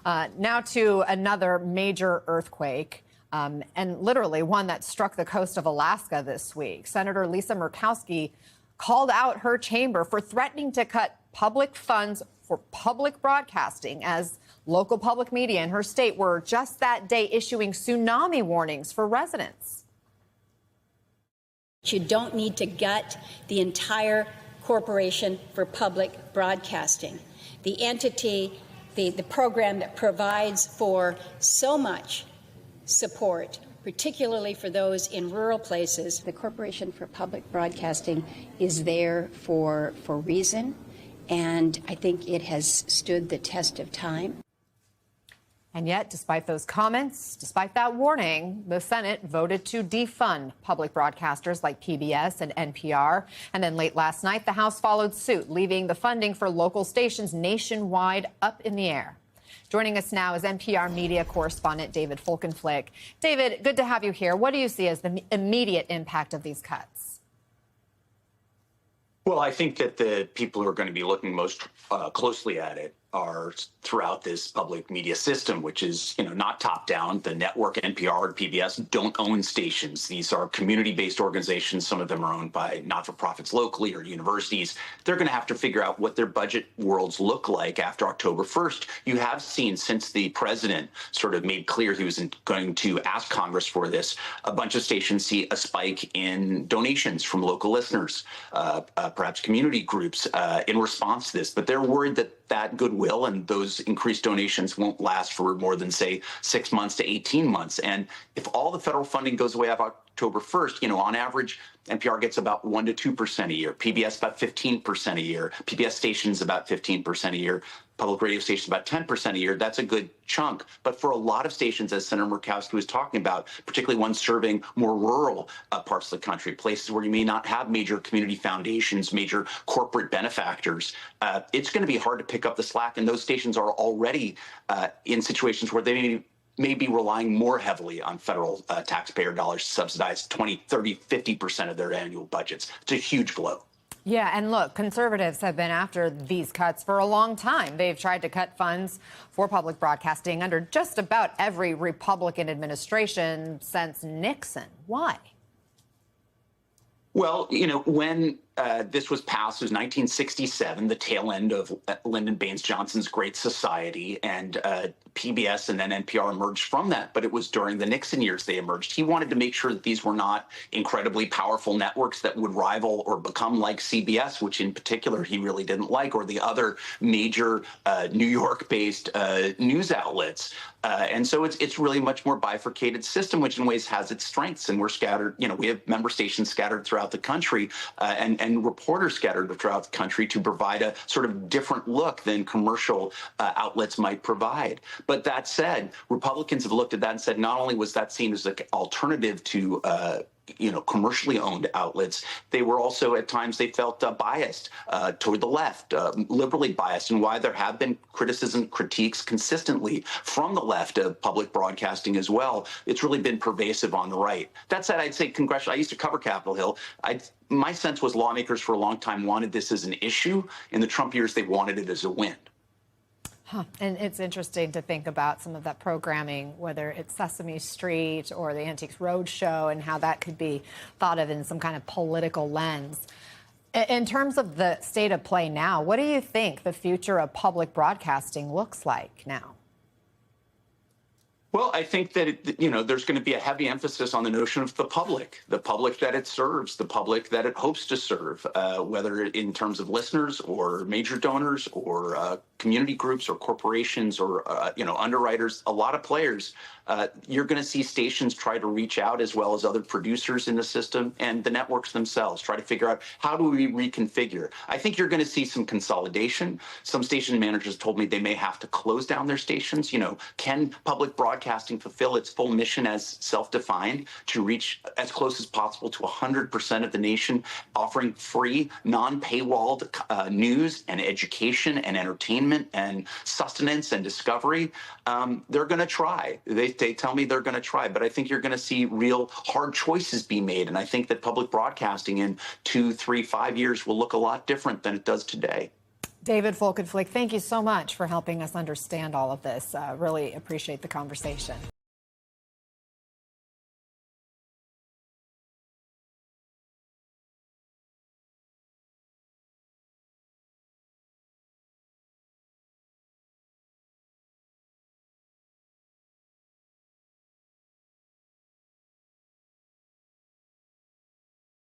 Now to another major earthquake, and literally one that struck the coast of Alaska this week. Senator Lisa Murkowski called out her chamber for threatening to cut public funds for public broadcasting as local public media in her state were just that day issuing tsunami warnings for residents. You don't need to gut the entire Corporation for Public Broadcasting, the entity, the program that provides for so much support, particularly for those in rural places. The Corporation for Public Broadcasting is there for reason, and I think it has stood the test of time. And yet, despite those comments, despite that warning, the Senate voted to defund public broadcasters like PBS and NPR. And then late last night, the House followed suit, leaving the funding for local stations nationwide up in the air. Joining us now is NPR media correspondent David Folkenflik. David, good to have you here. What do you see as the immediate impact of these cuts? Well, I think that the people who are going to be looking most closely at it are throughout this public media system, which is, not top down. The network NPR and PBS don't own stations. These are community-based organizations. Some of them are owned by not-for-profits locally or universities. They're going to have to figure out what their budget worlds look like after October 1st. You have seen, since the president sort of made clear he was going to ask Congress for this, a bunch of stations see a spike in donations from local listeners, perhaps community groups in response to this. But they're worried that goodwill and those increased donations won't last for more than, say, 6 months to 18 months. And if all the federal funding goes away after October 1st, on average, NPR gets about 1% to 2% a year, PBS about 15% a year, PBS stations about 15% a year, public radio stations about 10% a year. That's a good chunk. But for a lot of stations, as Senator Murkowski was talking about, particularly ones serving more rural parts of the country, places where you may not have major community foundations, major corporate benefactors, it's going to be hard to pick up the slack. And those stations are already in situations where they may be relying more heavily on federal taxpayer dollars to subsidize 20, 30, 50% of their annual budgets. It's a huge blow. Yeah, and look, conservatives have been after these cuts for a long time. They've tried to cut funds for public broadcasting under just about every Republican administration since Nixon. Why? Well, when this was passed, it was 1967, the tail end of Lyndon Baines Johnson's Great Society, and PBS and then NPR emerged from that. But it was during the Nixon years they emerged. He wanted to make sure that these were not incredibly powerful networks that would rival or become like CBS, which in particular he really didn't like, or the other major New York-based news outlets. And so it's really a much more bifurcated system, which in ways has its strengths. And we're scattered, we have member stations scattered throughout the country and reporters scattered throughout the country to provide a sort of different look than commercial outlets might provide. But that said, Republicans have looked at that and said not only was that seen as an alternative to commercially owned outlets, they were also at times they felt biased toward the left, liberally biased, and why there have been critiques consistently from the left of public broadcasting as well. It's really been pervasive on the right. That said, I'd say I used to cover Capitol Hill. My sense was lawmakers for a long time wanted this as an issue. In the Trump years, they wanted it as a win. And it's interesting to think about some of that programming, whether it's Sesame Street or the Antiques Roadshow, and how that could be thought of in some kind of political lens. In terms of the state of play now, what do you think the future of public broadcasting looks like now? Well, I think that, there's going to be a heavy emphasis on the notion of the public that it serves, the public that it hopes to serve, whether in terms of listeners or major donors or community groups or corporations or, underwriters, a lot of players. You're going to see stations try to reach out, as well as other producers in the system and the networks themselves, try to figure out how do we reconfigure. I think you're going to see some consolidation. Some station managers told me they may have to close down their stations. Can public broadcasting fulfill its full mission as self-defined to reach as close as possible to 100% of the nation, offering free, non-paywalled news and education and entertainment and sustenance and discovery? They're going to try. They tell me they're going to try, but I think you're going to see real hard choices be made. And I think that public broadcasting in 2, 3, 5 years will look a lot different than it does today. David Folkenflik, thank you so much for helping us understand all of this. Really appreciate the conversation.